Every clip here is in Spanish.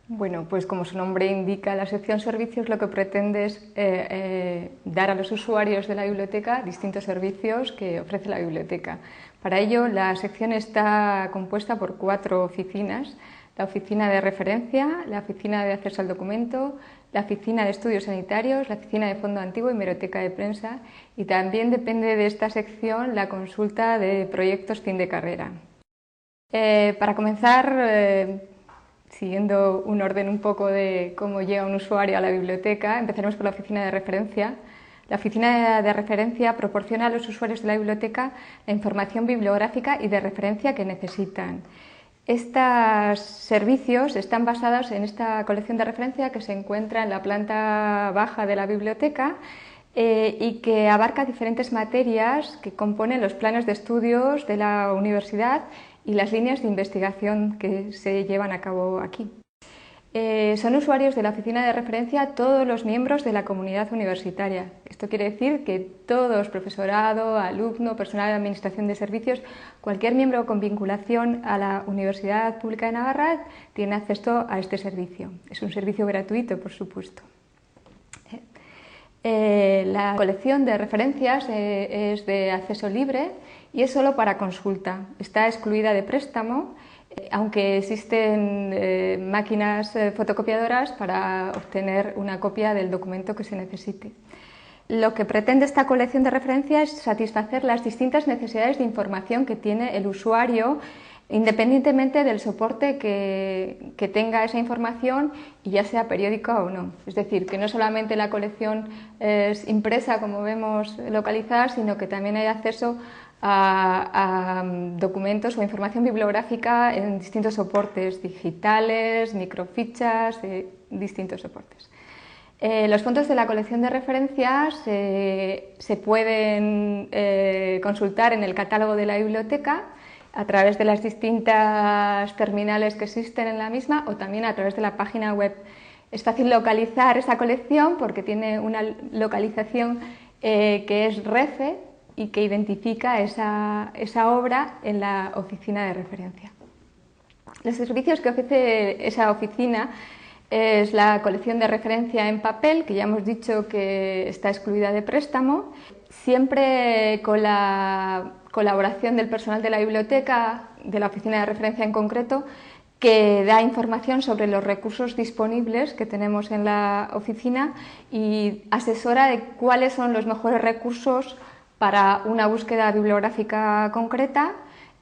Bueno, pues como su nombre indica, la sección servicios lo que pretende es dar a los usuarios de la biblioteca distintos servicios que ofrece la biblioteca. Para ello, la sección está compuesta por 4 oficinas: la oficina de referencia, la oficina de acceso al documento, la oficina de estudios sanitarios, la oficina de fondo antiguo y hemeroteca de prensa, y también depende de esta sección la consulta de proyectos fin de carrera. Para comenzar, siguiendo un orden un poco de cómo llega un usuario a la biblioteca, empezaremos por la oficina de referencia. La oficina de referencia proporciona a los usuarios de la biblioteca la información bibliográfica y de referencia que necesitan. Estos servicios están basados en esta colección de referencia que se encuentra en la planta baja de la biblioteca y que abarca diferentes materias que componen los planes de estudios de la universidad y las líneas de investigación que se llevan a cabo aquí. Son usuarios de la oficina de referencia todos los miembros de la comunidad universitaria. Esto quiere decir que todos, profesorado, alumno, personal de administración de servicios, cualquier miembro con vinculación a la Universidad Pública de Navarra tiene acceso a este servicio. Es un servicio gratuito, por supuesto. La colección de referencias es de acceso libre y es solo para consulta. Está excluida de préstamo, aunque existen máquinas fotocopiadoras para obtener una copia del documento que se necesite. Lo que pretende esta colección de referencia es satisfacer las distintas necesidades de información que tiene el usuario, independientemente del soporte que tenga esa información, y ya sea periódica o no. Es decir, que no solamente la colección es impresa, como vemos localizada, sino que también hay acceso a documentos o información bibliográfica en distintos soportes digitales, microfichas, distintos soportes. Los fondos de la colección de referencias se pueden consultar en el catálogo de la biblioteca a través de las distintas terminales que existen en la misma, o también a través de la página web. Es fácil localizar esa colección porque tiene una localización que es REFE y que identifica esa obra en la oficina de referencia. Los servicios que ofrece esa oficina es la colección de referencia en papel, que ya hemos dicho que está excluida de préstamo, siempre con la colaboración del personal de la biblioteca, de la oficina de referencia en concreto, que da información sobre los recursos disponibles que tenemos en la oficina y asesora de cuáles son los mejores recursos para una búsqueda bibliográfica concreta,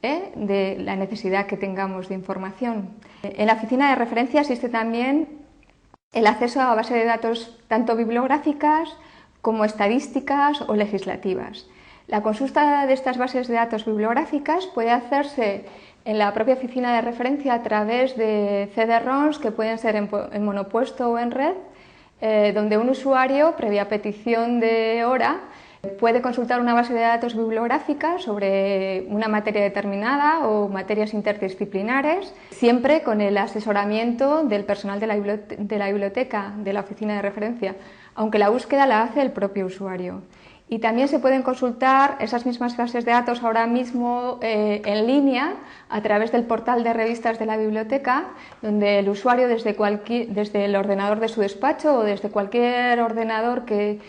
de la necesidad que tengamos de información. En la oficina de referencia existe también el acceso a bases de datos tanto bibliográficas como estadísticas o legislativas. La consulta de estas bases de datos bibliográficas puede hacerse en la propia oficina de referencia a través de CD-ROMs que pueden ser en monopuesto o en red, donde un usuario, previa petición de hora, puede consultar una base de datos bibliográfica sobre una materia determinada o materias interdisciplinares, siempre con el asesoramiento del personal de la biblioteca, de la oficina de referencia, aunque la búsqueda la hace el propio usuario. Y también se pueden consultar esas mismas bases de datos ahora mismo en línea a través del portal de revistas de la biblioteca, donde el usuario desde el ordenador de su despacho o desde cualquier ordenador que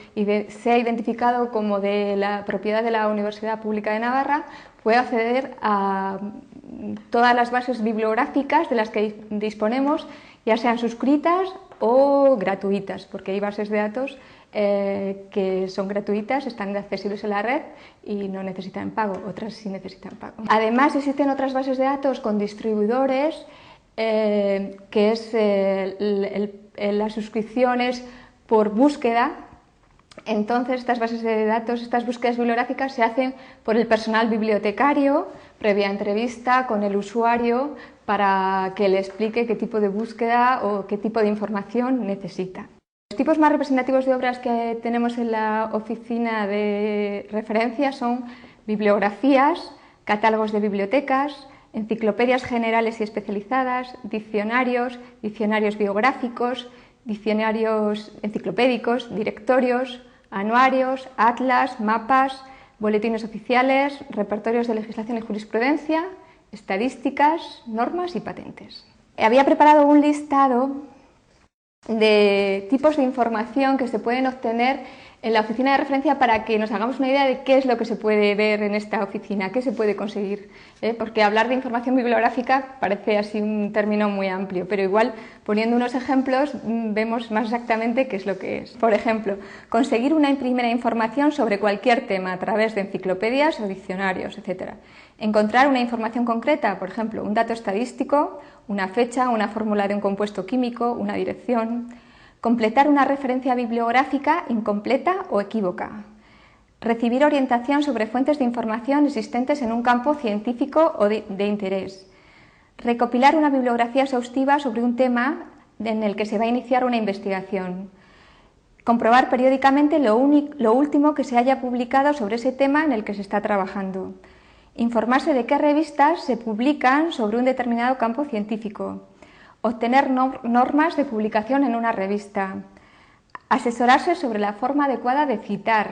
sea identificado como de la propiedad de la Universidad Pública de Navarra puede acceder a todas las bases bibliográficas de las que disponemos, ya sean suscritas o gratuitas, porque hay bases de datos que son gratuitas, están accesibles en la red y no necesitan pago, otras sí necesitan pago. Además existen otras bases de datos con distribuidores, que es las suscripciones por búsqueda. Entonces estas bases de datos, estas búsquedas bibliográficas se hacen por el personal bibliotecario, previa entrevista con el usuario para que le explique qué tipo de búsqueda o qué tipo de información necesita. Los tipos más representativos de obras que tenemos en la oficina de referencia son bibliografías, catálogos de bibliotecas, enciclopedias generales y especializadas, diccionarios, diccionarios biográficos, diccionarios enciclopédicos, directorios, anuarios, atlas, mapas, boletines oficiales, repertorios de legislación y jurisprudencia, estadísticas, normas y patentes. Había preparado un listado de tipos de información que se pueden obtener en la oficina de referencia para que nos hagamos una idea de qué es lo que se puede ver en esta oficina, qué se puede conseguir, porque hablar de información bibliográfica parece así un término muy amplio, pero igual poniendo unos ejemplos vemos más exactamente qué es lo que es. Por ejemplo, conseguir una primera información sobre cualquier tema a través de enciclopedias o diccionarios, etc. Encontrar una información concreta, por ejemplo, un dato estadístico, una fecha, una fórmula de un compuesto químico, una dirección. Completar una referencia bibliográfica incompleta o equívoca. Recibir orientación sobre fuentes de información existentes en un campo científico o de interés. Recopilar una bibliografía exhaustiva sobre un tema en el que se va a iniciar una investigación. Comprobar periódicamente lo último que se haya publicado sobre ese tema en el que se está trabajando. Informarse de qué revistas se publican sobre un determinado campo científico. Obtener normas de publicación en una revista, asesorarse sobre la forma adecuada de citar,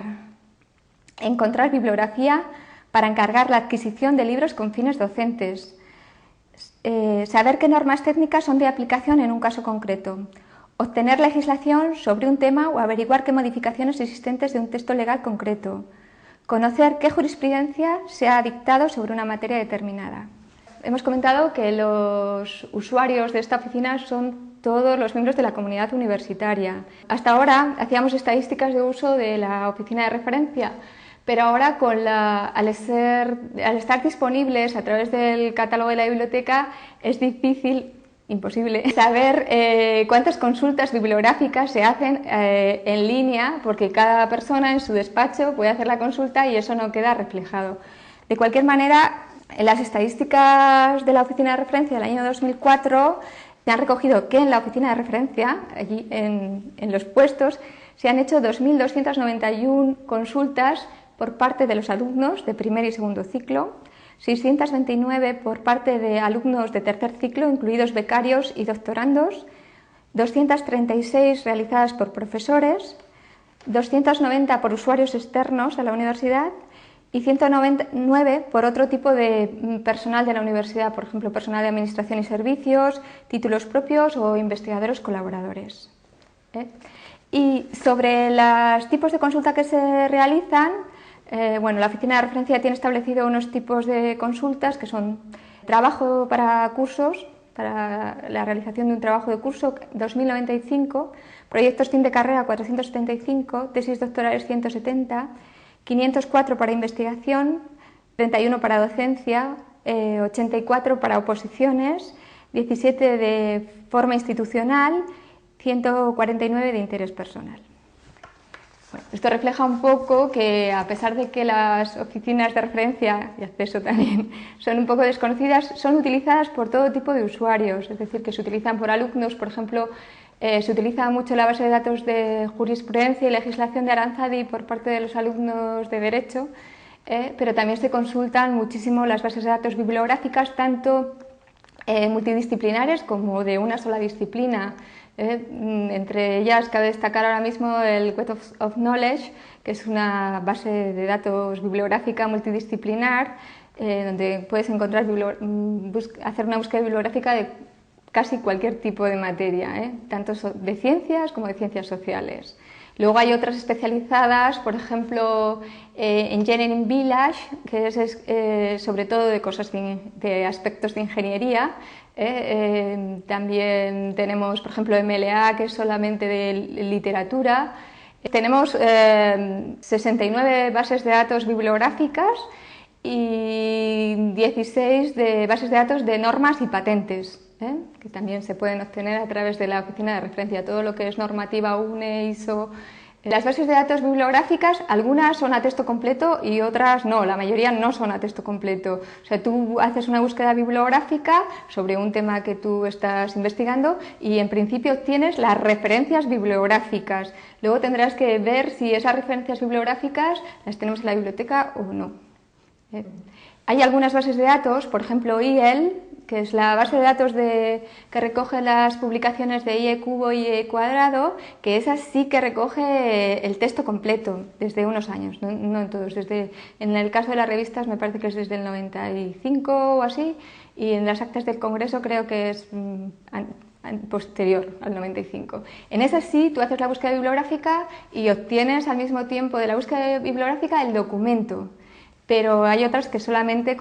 encontrar bibliografía para encargar la adquisición de libros con fines docentes, saber qué normas técnicas son de aplicación en un caso concreto, obtener legislación sobre un tema o averiguar qué modificaciones existentes de un texto legal concreto, conocer qué jurisprudencia se ha dictado sobre una materia determinada. Hemos comentado que los usuarios de esta oficina son todos los miembros de la comunidad universitaria. Hasta ahora hacíamos estadísticas de uso de la oficina de referencia, pero ahora al estar disponibles a través del catálogo de la biblioteca es difícil, imposible, saber cuántas consultas bibliográficas se hacen en línea, porque cada persona en su despacho puede hacer la consulta y eso no queda reflejado. De cualquier manera, en las estadísticas de la oficina de referencia del año 2004 se han recogido que en la oficina de referencia, allí en los puestos, se han hecho 2.291 consultas por parte de los alumnos de primer y segundo ciclo, 629 por parte de alumnos de tercer ciclo, incluidos becarios y doctorandos, 236 realizadas por profesores, 290 por usuarios externos a la universidad y 199 por otro tipo de personal de la universidad, por ejemplo, personal de administración y servicios, títulos propios o investigadores colaboradores. Y sobre los tipos de consulta que se realizan, bueno, la oficina de referencia tiene establecido unos tipos de consultas que son trabajo para cursos, para la realización de un trabajo de curso 2095, proyectos fin de carrera 475, tesis doctorales 170, 504 para investigación, 31 para docencia, 84 para oposiciones, 17 de forma institucional, 149 de interés personal. Bueno, esto refleja un poco que, a pesar de que las oficinas de referencia y acceso también son un poco desconocidas, son utilizadas por todo tipo de usuarios, es decir, que se utilizan por alumnos, por ejemplo, se utiliza mucho la base de datos de jurisprudencia y legislación de Aranzadi por parte de los alumnos de Derecho, pero también se consultan muchísimo las bases de datos bibliográficas, tanto multidisciplinares como de una sola disciplina. Entre ellas cabe destacar ahora mismo el Web of Knowledge, que es una base de datos bibliográfica multidisciplinar, donde puedes encontrar hacer una búsqueda bibliográfica de casi cualquier tipo de materia, tanto de ciencias como de ciencias sociales. Luego hay otras especializadas, por ejemplo, Engineering Village, que es sobre todo de cosas de aspectos de ingeniería. También tenemos, por ejemplo, MLA, que es solamente de literatura. Tenemos 69 bases de datos bibliográficas y 16 de bases de datos de normas y patentes, que también se pueden obtener a través de la oficina de referencia. Todo lo que es normativa UNE, ISO. Las bases de datos bibliográficas, algunas son a texto completo y otras no, la mayoría no son a texto completo. O sea, tú haces una búsqueda bibliográfica sobre un tema que tú estás investigando y en principio tienes las referencias bibliográficas. Luego tendrás que ver si esas referencias bibliográficas las tenemos en la biblioteca o no. Hay algunas bases de datos, por ejemplo IEL, que es la base de datos que recoge las publicaciones de IE cubo y IE cuadrado, que esa sí que recoge el texto completo desde unos años, no en todos. En el caso de las revistas me parece que es desde el 95 o así, y en las actas del Congreso creo que es posterior al 95. En esa sí, tú haces la búsqueda bibliográfica y obtienes al mismo tiempo de la búsqueda bibliográfica el documento. Pero hay otras que solamente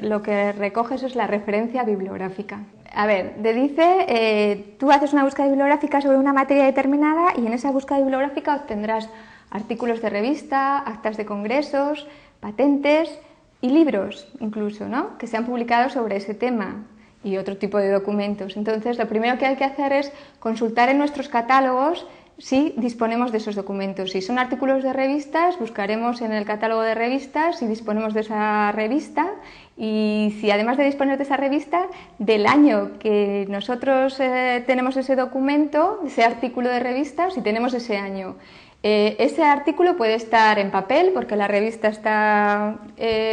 lo que recoges es la referencia bibliográfica. A ver, te dice, tú haces una búsqueda bibliográfica sobre una materia determinada y en esa búsqueda bibliográfica obtendrás artículos de revista, actas de congresos, patentes y libros incluso, ¿no?, que se han publicado sobre ese tema y otro tipo de documentos. Entonces, lo primero que hay que hacer es consultar en nuestros catálogos si disponemos de esos documentos. Si son artículos de revistas, buscaremos en el catálogo de revistas si disponemos de esa revista, y si además de disponer de esa revista, del año que nosotros tenemos ese documento, ese artículo de revista, si tenemos ese año. Ese artículo puede estar en papel, porque la revista está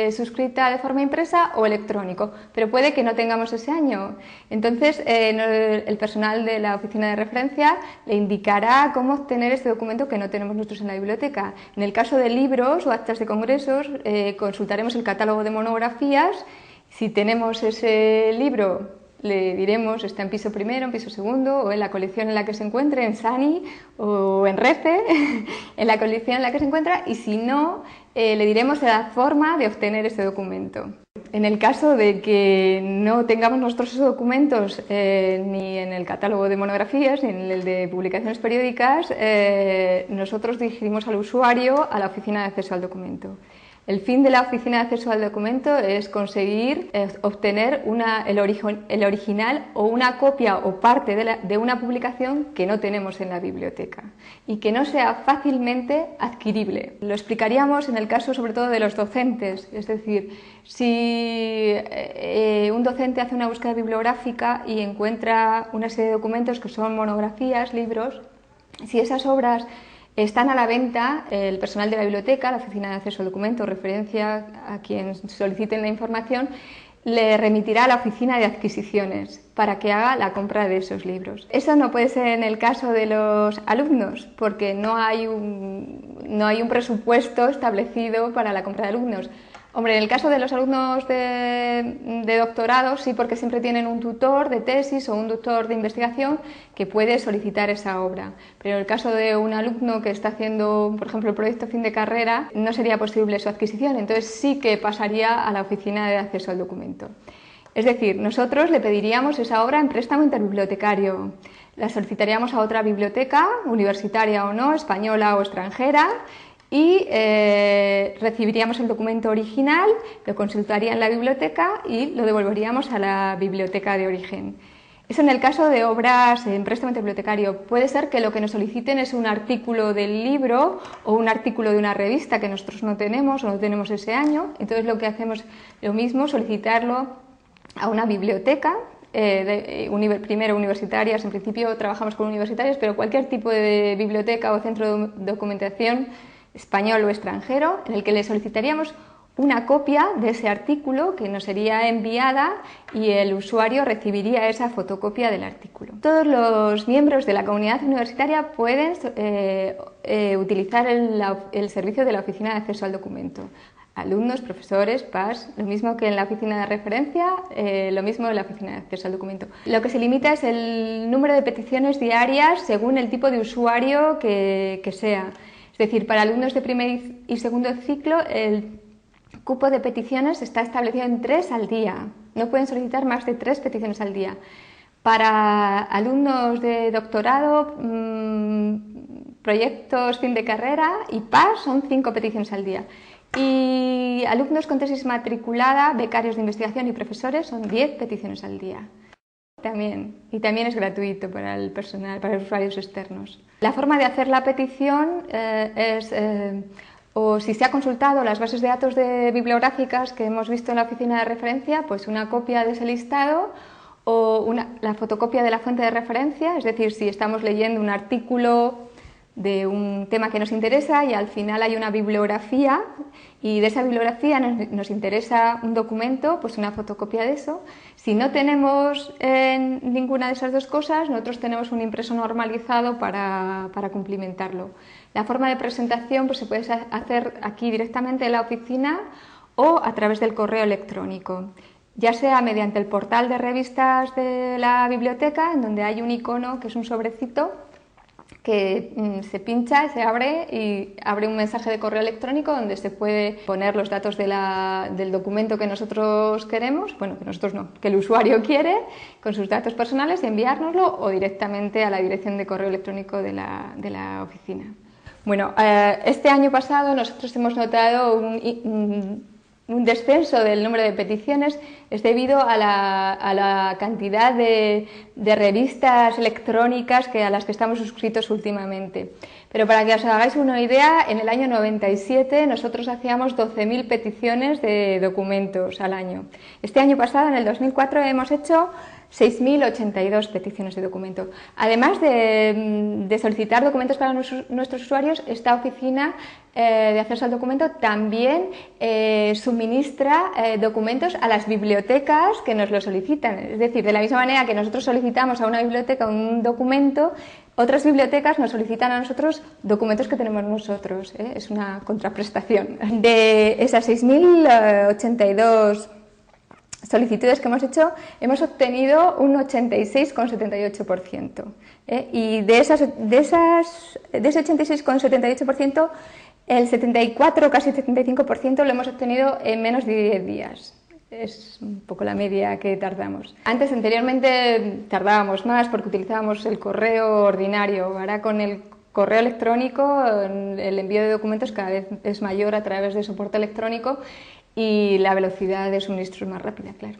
suscrita de forma impresa, o electrónico, pero puede que no tengamos ese año. Entonces, el personal de la oficina de referencia le indicará cómo obtener este documento que no tenemos nosotros en la biblioteca. En el caso de libros o actas de congresos, consultaremos el catálogo de monografías. Si tenemos ese libro, le diremos está en piso primero, en piso segundo, o en la colección en la que se encuentre, en Sani o en Rece, en la colección en la que se encuentra, y si no, le diremos la forma de obtener ese documento. En el caso de que no tengamos nosotros esos documentos ni en el catálogo de monografías ni en el de publicaciones periódicas, nosotros dirigimos al usuario a la oficina de acceso al documento. El fin de la oficina de acceso al documento es conseguir obtener el original o una copia o parte de una publicación que no tenemos en la biblioteca y que no sea fácilmente adquirible. Lo explicaríamos en el caso sobre todo de los docentes, es decir, si un docente hace una búsqueda bibliográfica y encuentra una serie de documentos que son monografías, libros, si esas obras están a la venta, el personal de la biblioteca, la oficina de acceso al documento, referencia a quien soliciten la información, le remitirá a la oficina de adquisiciones para que haga la compra de esos libros. Eso no puede ser en el caso de los alumnos, porque no hay un presupuesto establecido para la compra de alumnos. Hombre, en el caso de los alumnos de doctorado, sí, porque siempre tienen un tutor de tesis o un tutor de investigación que puede solicitar esa obra. Pero en el caso de un alumno que está haciendo, por ejemplo, el proyecto fin de carrera, no sería posible su adquisición, entonces sí que pasaría a la oficina de acceso al documento. Es decir, nosotros le pediríamos esa obra en préstamo interbibliotecario, la solicitaríamos a otra biblioteca, universitaria o no, española o extranjera, y recibiríamos el documento original, lo consultaría en la biblioteca y lo devolveríamos a la biblioteca de origen. Eso en el caso de obras en préstamo interbibliotecario. Puede ser que lo que nos soliciten es un artículo del libro o un artículo de una revista que nosotros no tenemos o no tenemos ese año. Entonces lo que hacemos lo mismo, solicitarlo a una biblioteca. Primero universitarias, en principio trabajamos con universitarias, pero cualquier tipo de biblioteca o centro de documentación español o extranjero, en el que le solicitaríamos una copia de ese artículo que nos sería enviada y el usuario recibiría esa fotocopia del artículo. Todos los miembros de la comunidad universitaria pueden utilizar el servicio de la oficina de acceso al documento. Alumnos, profesores, PAS, lo mismo que en la oficina de referencia, lo mismo en la oficina de acceso al documento. Lo que se limita es el número de peticiones diarias según el tipo de usuario que sea. Es decir, para alumnos de primer y segundo ciclo, el cupo de peticiones está establecido en 3 al día. No pueden solicitar más de 3 peticiones al día. Para alumnos de doctorado, proyectos fin de carrera y PAS son 5 peticiones al día. Y alumnos con tesis matriculada, becarios de investigación y profesores son 10 peticiones al día. También es gratuito para el personal, para los usuarios externos. La forma de hacer la petición o si se ha consultado las bases de datos bibliográficas que hemos visto en la oficina de referencia, pues una copia de ese listado o la fotocopia de la fuente de referencia, es decir, si estamos leyendo un artículo de un tema que nos interesa y al final hay una bibliografía y de esa bibliografía nos interesa un documento, pues una fotocopia de eso. Si no tenemos ninguna de esas dos cosas, nosotros tenemos un impreso normalizado para cumplimentarlo. La forma de presentación pues se puede hacer aquí directamente en la oficina o a través del correo electrónico, ya sea mediante el portal de revistas de la biblioteca, en donde hay un icono que es un sobrecito que se pincha y se abre y abre un mensaje de correo electrónico donde se puede poner los datos del documento que nosotros queremos, bueno, que nosotros no, que el usuario quiere, con sus datos personales y enviárnoslo o directamente a la dirección de correo electrónico de la oficina. Bueno, este año pasado nosotros hemos notado un descenso del número de peticiones. Es debido a la cantidad de revistas electrónicas a las que estamos suscritos últimamente. Pero para que os hagáis una idea, en el año 97 nosotros hacíamos 12.000 peticiones de documentos al año. Este año pasado, en el 2004, hemos hecho 6.082 peticiones de documento. Además de solicitar documentos para nuestros usuarios, esta oficina de acceso al documento también suministra documentos a las bibliotecas que nos lo solicitan. Es decir, de la misma manera que nosotros solicitamos a una biblioteca un documento, otras bibliotecas nos solicitan a nosotros documentos que tenemos nosotros. Es una contraprestación. De esas 6.082 solicitudes que hemos hecho, hemos obtenido un 86,78%. Y de ese 86,78%, el 74, casi 75% lo hemos obtenido en menos de 10 días. Es un poco la media que tardamos. Anteriormente tardábamos más porque utilizábamos el correo ordinario. Ahora con el correo electrónico el envío de documentos cada vez es mayor a través de soporte electrónico y la velocidad de suministro es más rápida, claro.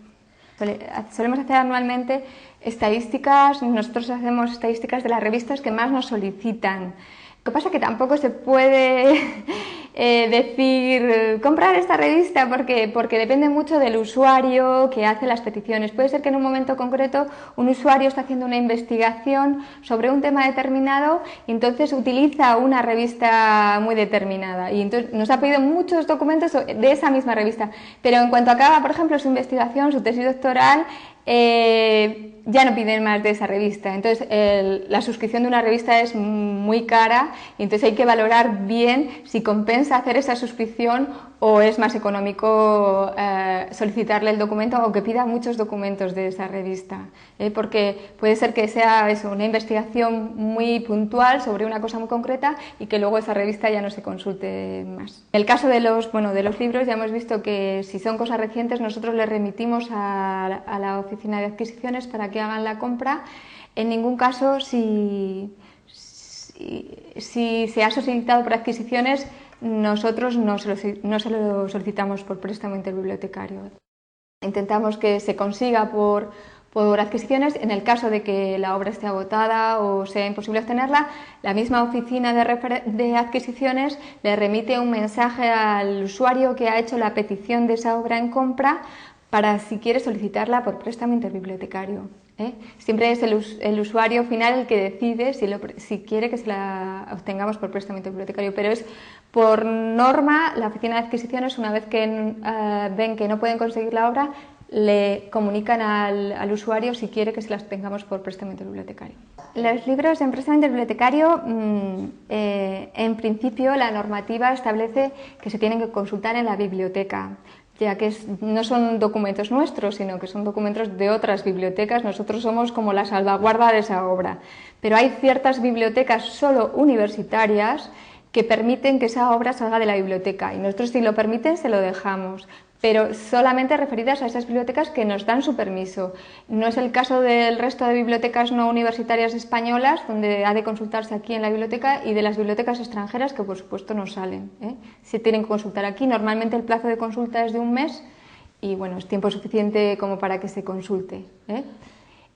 Solemos hacer anualmente estadísticas, nosotros hacemos estadísticas de las revistas que más nos solicitan. Lo que pasa es que tampoco se puede decir comprar esta revista porque depende mucho del usuario que hace las peticiones. Puede ser que en un momento concreto un usuario está haciendo una investigación sobre un tema determinado y entonces utiliza una revista muy determinada y entonces nos ha pedido muchos documentos de esa misma revista, pero en cuanto acaba, por ejemplo, su investigación, su tesis doctoral, ya no piden más de esa revista. Entonces la suscripción de una revista es muy cara y entonces hay que valorar bien si compensa hacer esa suscripción o es más económico solicitarle el documento o que pida muchos documentos de esa revista, porque puede ser que sea eso, una investigación muy puntual sobre una cosa muy concreta y que luego esa revista ya no se consulte más. En el caso de los libros ya hemos visto que si son cosas recientes nosotros les remitimos a la oficina de adquisiciones para que hagan la compra. En ningún caso, si se ha solicitado por adquisiciones, nosotros no se lo solicitamos por préstamo interbibliotecario. Intentamos que se consiga por adquisiciones. En el caso de que la obra esté agotada o sea imposible obtenerla, la misma oficina de adquisiciones le remite un mensaje al usuario que ha hecho la petición de esa obra en compra para si quiere solicitarla por préstamo interbibliotecario. Siempre es el usuario final el que decide si quiere que se la obtengamos por préstamo interbibliotecario, pero es por norma la oficina de adquisiciones, una vez que ven que no pueden conseguir la obra, le comunican al usuario si quiere que se las tengamos por préstamo interbibliotecario. Los libros en préstamo interbibliotecario, en principio la normativa establece que se tienen que consultar en la biblioteca, ya que no son documentos nuestros, sino que son documentos de otras bibliotecas. Nosotros somos como la salvaguarda de esa obra. Pero hay ciertas bibliotecas solo universitarias que permiten que esa obra salga de la biblioteca y nosotros, si lo permiten, se lo dejamos, pero solamente referidas a esas bibliotecas que nos dan su permiso. No es el caso del resto de bibliotecas no universitarias españolas, donde ha de consultarse aquí en la biblioteca, y de las bibliotecas extranjeras, que por supuesto no salen. Se tienen que consultar aquí. Normalmente el plazo de consulta es de un mes y bueno, es tiempo suficiente como para que se consulte.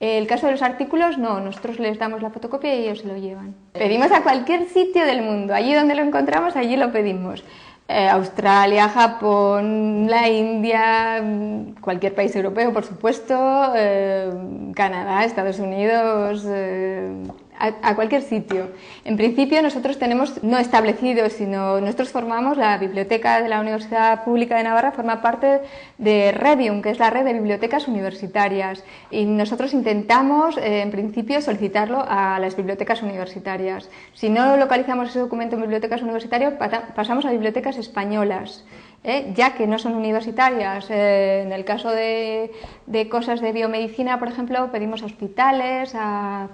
El caso de los artículos, no, nosotros les damos la fotocopia y ellos se lo llevan. Pedimos a cualquier sitio del mundo, allí donde lo encontramos, allí lo pedimos. Australia, Japón, la India, cualquier país europeo, por supuesto, Canadá, Estados Unidos, a cualquier sitio. En principio nosotros tenemos no establecido, sino nosotros formamos, la Biblioteca de la Universidad Pública de Navarra forma parte de Revium, que es la red de bibliotecas universitarias, y nosotros intentamos en principio solicitarlo a las bibliotecas universitarias. Si no localizamos ese documento en bibliotecas universitarias, pasamos a bibliotecas españolas, ya que no son universitarias. En el caso de cosas de biomedicina, por ejemplo, pedimos a hospitales, a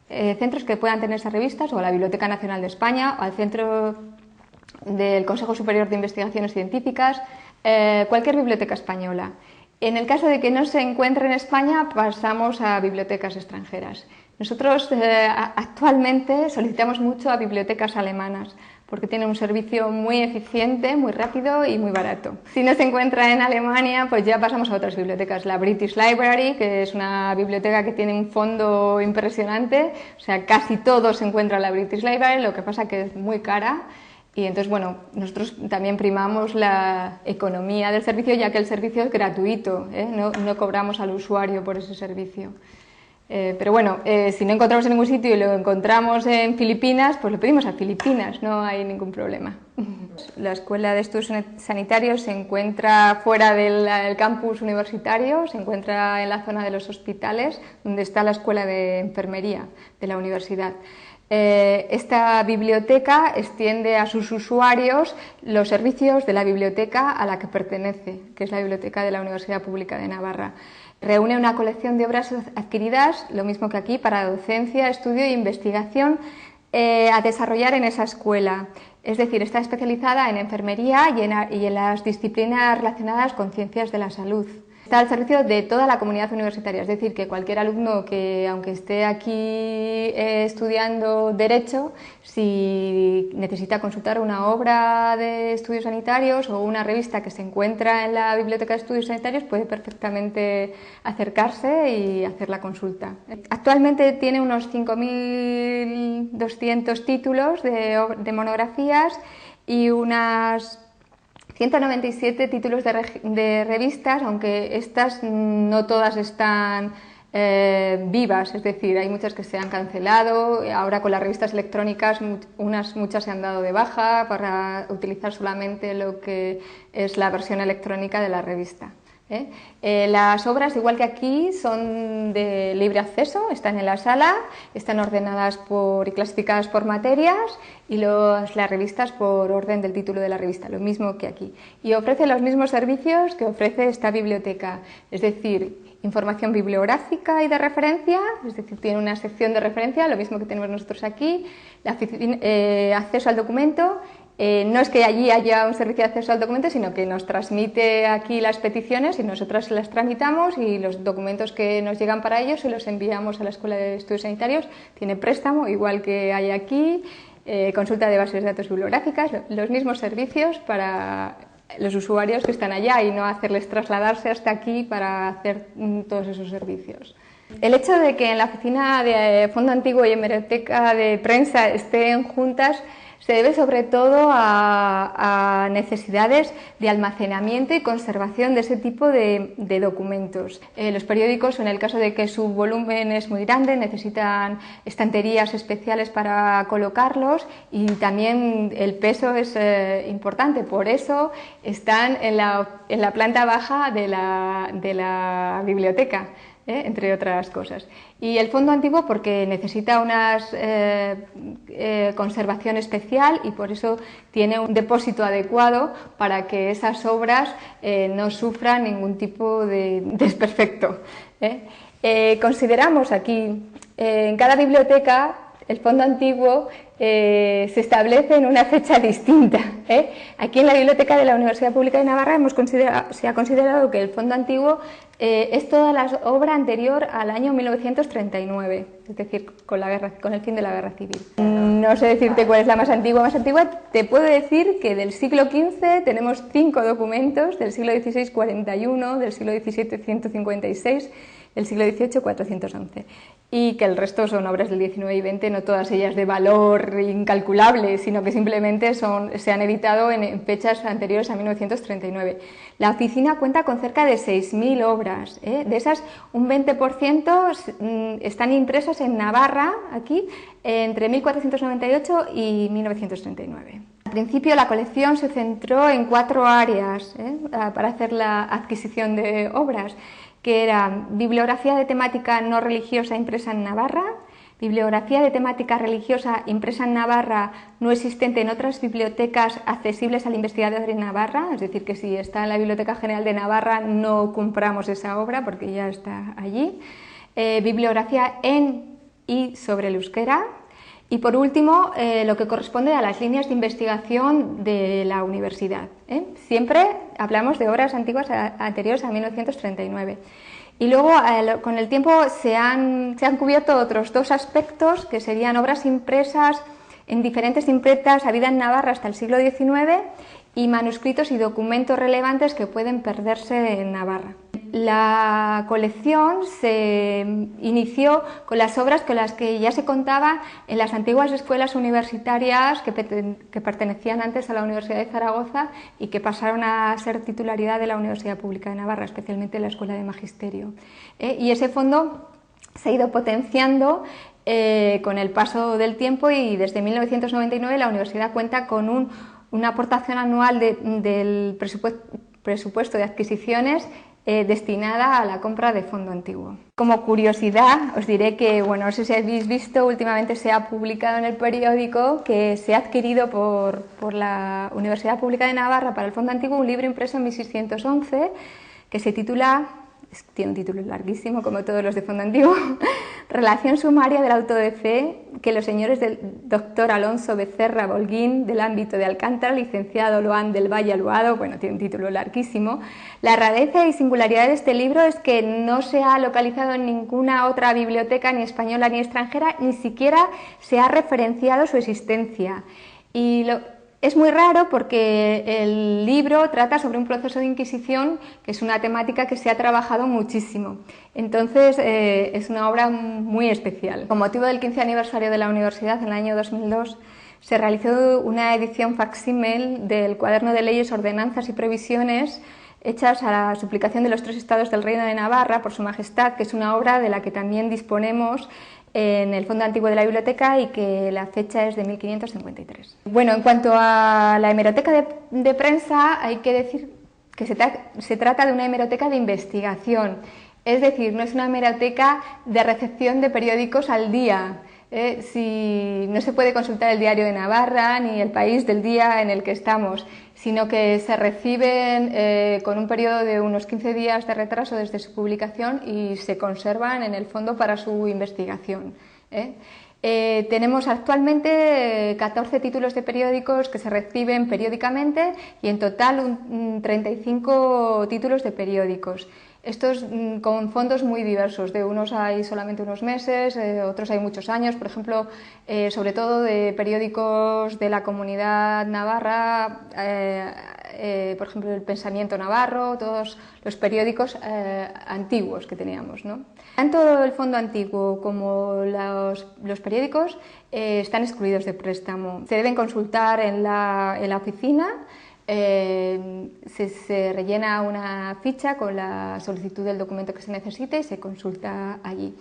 centros que puedan tener esas revistas, o a la Biblioteca Nacional de España, o al Centro del Consejo Superior de Investigaciones Científicas, cualquier biblioteca española. En el caso de que no se encuentre en España, pasamos a bibliotecas extranjeras. Nosotros actualmente solicitamos mucho a bibliotecas alemanas, porque tienen un servicio muy eficiente, muy rápido y muy barato. Si no se encuentra en Alemania, pues ya pasamos a otras bibliotecas. La British Library, que es una biblioteca que tiene un fondo impresionante, o sea, casi todo se encuentra en la British Library, lo que pasa que es muy cara. Y entonces, bueno, nosotros también primamos la economía del servicio, ya que el servicio es gratuito, no cobramos al usuario por ese servicio. Pero bueno, si no encontramos en ningún sitio y lo encontramos en Filipinas, pues lo pedimos a Filipinas, no hay ningún problema. La Escuela de Estudios Sanitarios se encuentra fuera del campus universitario, se encuentra en la zona de los hospitales, donde está la Escuela de Enfermería de la universidad. Esta biblioteca extiende a sus usuarios los servicios de la biblioteca a la que pertenece, que es la Biblioteca de la Universidad Pública de Navarra. Reúne una colección de obras adquiridas, lo mismo que aquí, para docencia, estudio e investigación a desarrollar en esa escuela. Es decir, está especializada en enfermería y en las disciplinas relacionadas con ciencias de la salud. Está al servicio de toda la comunidad universitaria, es decir, que cualquier alumno que, aunque esté aquí estudiando Derecho, si necesita consultar una obra de estudios sanitarios o una revista que se encuentra en la Biblioteca de Estudios Sanitarios, puede perfectamente acercarse y hacer la consulta. Actualmente tiene unos 5.200 títulos de monografías y unas 197 títulos de revistas, aunque estas no todas están vivas, es decir, hay muchas que se han cancelado. Ahora con las revistas electrónicas muchas se han dado de baja para utilizar solamente lo que es la versión electrónica de la revista. Las obras, igual que aquí, son de libre acceso, están en la sala, están ordenadas y clasificadas por materias, y las revistas por orden del título de la revista, lo mismo que aquí. Y ofrece los mismos servicios que ofrece esta biblioteca, es decir, información bibliográfica y de referencia, es decir, tiene una sección de referencia, lo mismo que tenemos nosotros aquí, acceso al documento. No es que allí haya un servicio de acceso al documento, sino que nos transmite aquí las peticiones y nosotras las tramitamos, y los documentos que nos llegan para ellos se los enviamos a la Escuela de Estudios Sanitarios. Tiene préstamo, igual que hay aquí, consulta de bases de datos bibliográficas, los mismos servicios para los usuarios que están allá, y no hacerles trasladarse hasta aquí para hacer todos esos servicios. El hecho de que en la oficina de Fondo Antiguo y Hemeroteca de Prensa estén juntas se debe sobre todo a necesidades de almacenamiento y conservación de ese tipo de documentos. Los periódicos, en el caso de que su volumen es muy grande, necesitan estanterías especiales para colocarlos, y también el peso es importante, por eso están en la planta baja de la biblioteca. Entre otras cosas. Y el Fondo Antiguo porque necesita una conservación especial, y por eso tiene un depósito adecuado para que esas obras no sufran ningún tipo de desperfecto. Consideramos aquí, en cada biblioteca, el Fondo Antiguo se establece en una fecha distinta. Aquí en la Biblioteca de la Universidad Pública de Navarra se ha considerado que el Fondo Antiguo es toda la obra anterior al año 1939, es decir, con el fin de la Guerra Civil. No sé decirte cuál es la más antigua. Más antigua te puedo decir que del siglo XV tenemos 5 documentos, del siglo XVI 41, del siglo XVII 156, del siglo XVIII, 411. Y que el resto son obras del XIX y XX, no todas ellas de valor incalculable, sino que simplemente se han editado en fechas anteriores a 1939. La oficina cuenta con cerca de 6.000 obras, ¿eh? De esas, un 20% están impresas en Navarra, aquí, entre 1498 y 1939. Al principio la colección se centró en 4 áreas, para hacer la adquisición de obras, que eran bibliografía de temática no religiosa impresa en Navarra, bibliografía de temática religiosa impresa en Navarra no existente en otras bibliotecas accesibles al investigador en Navarra, es decir, que si está en la Biblioteca General de Navarra no compramos esa obra porque ya está allí, bibliografía en y sobre el euskera, y por último, lo que corresponde a las líneas de investigación de la universidad. Siempre hablamos de obras antiguas anteriores a 1939. Y luego, con el tiempo, se han cubierto otros 2 aspectos, que serían obras impresas en diferentes impretas habidas en Navarra hasta el siglo XIX y manuscritos y documentos relevantes que pueden perderse en Navarra. La colección se inició con las obras con las que ya se contaba en las antiguas escuelas universitarias que pertenecían antes a la Universidad de Zaragoza y que pasaron a ser titularidad de la Universidad Pública de Navarra, especialmente la Escuela de Magisterio. Y ese fondo se ha ido potenciando con el paso del tiempo, y desde 1999 la universidad cuenta con una aportación anual del presupuesto de adquisiciones destinada a la compra de fondo antiguo. Como curiosidad os diré que, bueno, no sé si habéis visto, últimamente se ha publicado en el periódico que se ha adquirido por la Universidad Pública de Navarra para el fondo antiguo un libro impreso en 1611 que se titula, tiene un título larguísimo como todos los de fondo antiguo, Relación sumaria del auto de fe que los señores del doctor Alonso Becerra Bolguín del ámbito de Alcántara, licenciado Loán del Valle Aluado, bueno, tiene un título larguísimo. La rareza y singularidad de este libro es que no se ha localizado en ninguna otra biblioteca, ni española ni extranjera, ni siquiera se ha referenciado su existencia. Es muy raro porque el libro trata sobre un proceso de inquisición que es una temática que se ha trabajado muchísimo. Entonces es una obra muy especial. Con motivo del 15 aniversario de la universidad, en el año 2002, se realizó una edición facsímil del Cuaderno de Leyes, Ordenanzas y Previsiones hechas a la suplicación de los 3 estados del Reino de Navarra por Su Majestad, que es una obra de la que también disponemos en el fondo antiguo de la biblioteca y que la fecha es de 1553. Bueno, en cuanto a la hemeroteca de prensa, hay que decir que se trata de una hemeroteca de investigación, es decir, no es una hemeroteca de recepción de periódicos al día. Si no se puede consultar el Diario de Navarra ni El País del día en el que estamos, sino que se reciben con un periodo de unos 15 días de retraso desde su publicación y se conservan en el fondo para su investigación. Tenemos actualmente 14 títulos de periódicos que se reciben periódicamente y en total 35 títulos de periódicos. Estos con fondos muy diversos, de unos hay solamente unos meses, otros hay muchos años, por ejemplo, sobre todo de periódicos de la Comunidad Navarra, por ejemplo el Pensamiento Navarro, todos los periódicos antiguos que teníamos, ¿no? Tanto el fondo antiguo como los periódicos están excluidos de préstamo. Se deben consultar en la oficina. Se rellena una ficha con la solicitud del documento que se necesite y se consulta allí.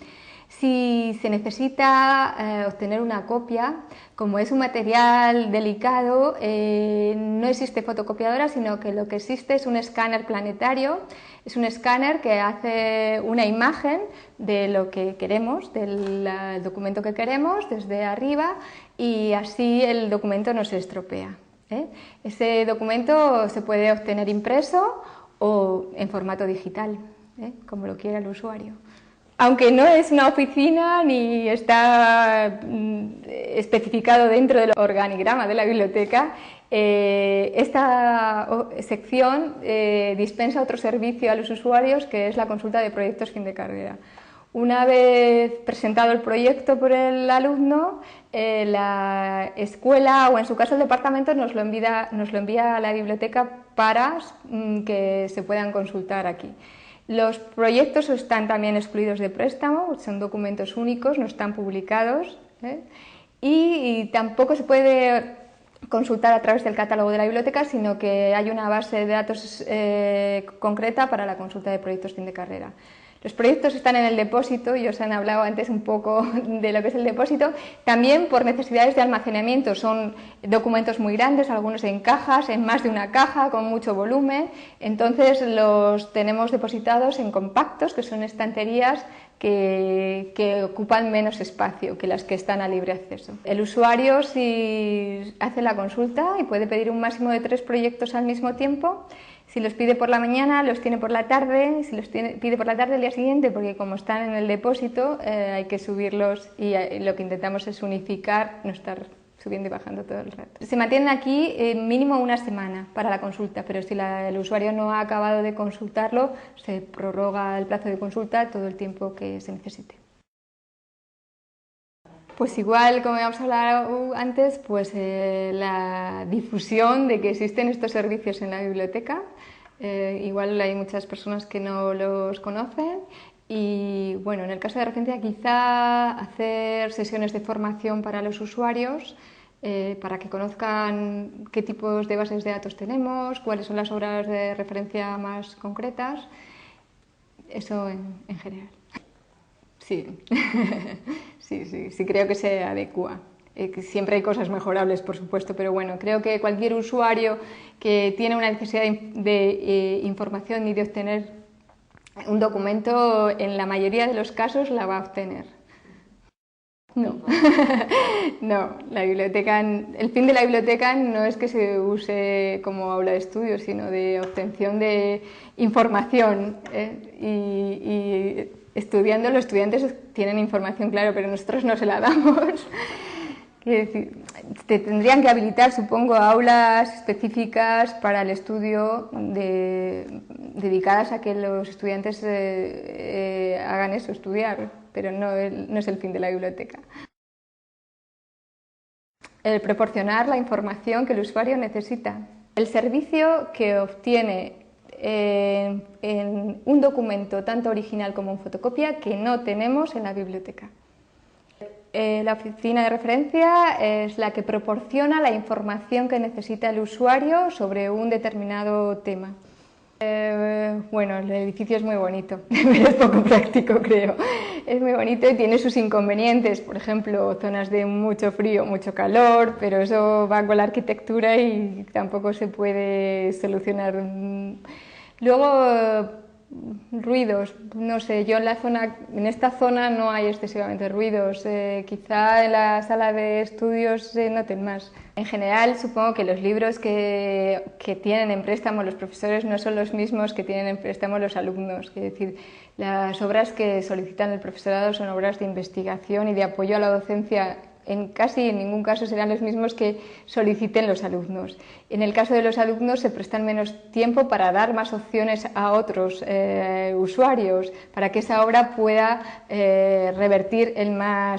Si se necesita obtener una copia, como es un material delicado, no existe fotocopiadora, sino que lo que existe es un escáner planetario. Es un escáner que hace una imagen de lo que queremos, del documento que queremos, desde arriba, y así el documento no se estropea. Ese documento se puede obtener impreso o en formato digital, como lo quiera el usuario. Aunque no es una oficina ni está especificado dentro del organigrama de la biblioteca, esta sección dispensa otro servicio a los usuarios, que es la consulta de proyectos fin de carrera. Una vez presentado el proyecto por el alumno, la escuela o en su caso el departamento nos lo envía a la biblioteca para que se puedan consultar aquí. Los proyectos están también excluidos de préstamo, son documentos únicos, no están publicados, y tampoco se puede consultar a través del catálogo de la biblioteca, sino que hay una base de datos concreta para la consulta de proyectos fin de carrera. Los proyectos están en el depósito, y os han hablado antes un poco de lo que es el depósito, también por necesidades de almacenamiento. Son documentos muy grandes, algunos en cajas, en más de una caja, con mucho volumen, entonces los tenemos depositados en compactos, que son estanterías que ocupan menos espacio que las que están a libre acceso. El usuario, si hace la consulta y puede pedir un máximo de 3 proyectos al mismo tiempo, si los pide por la mañana, los tiene por la tarde, si los pide por la tarde el día siguiente, porque como están en el depósito hay que subirlos, y lo que intentamos es unificar, no estar subiendo y bajando todo el rato. Se mantienen aquí mínimo una semana para la consulta, pero si el usuario no ha acabado de consultarlo, se prorroga el plazo de consulta todo el tiempo que se necesite. Pues igual, como habíamos hablado antes, pues la difusión de que existen estos servicios en la biblioteca. Igual hay muchas personas que no los conocen, y bueno, en el caso de referencia quizá hacer sesiones de formación para los usuarios, para que conozcan qué tipos de bases de datos tenemos, cuáles son las obras de referencia más concretas, eso en general. Sí. Sí, creo que se adecua. Siempre hay cosas mejorables, por supuesto, pero bueno, creo que cualquier usuario que tiene una necesidad de información y de obtener un documento, en la mayoría de los casos la va a obtener. No, no, la biblioteca, el fin de la biblioteca no es que se use como aula de estudio, sino de obtención de información, y estudiando, los estudiantes tienen información, claro, pero nosotros no se la damos. Quiero decir, te tendrían que habilitar, supongo, aulas específicas para el estudio dedicadas a que los estudiantes hagan eso, estudiar, pero no es el fin de la biblioteca. El proporcionar la información que el usuario necesita. El servicio que obtiene en un documento tanto original como en fotocopia que no tenemos en la biblioteca. La oficina de referencia es la que proporciona la información que necesita el usuario sobre un determinado tema. Bueno, el edificio es muy bonito, pero es poco práctico, creo. Es muy bonito y tiene sus inconvenientes, por ejemplo, zonas de mucho frío, mucho calor, pero eso va con la arquitectura y tampoco se puede solucionar. Luego, ruidos, no sé, yo en esta zona no hay excesivamente ruidos, quizá en la sala de estudios se noten más. En general, supongo que los libros que tienen en préstamo los profesores no son los mismos que tienen en préstamo los alumnos. Es decir, las obras que solicitan el profesorado son obras de investigación y de apoyo a la docencia. Casi en ningún caso serán los mismos que soliciten los alumnos. En el caso de los alumnos se prestan menos tiempo para dar más opciones a otros usuarios, para que esa obra pueda revertir el más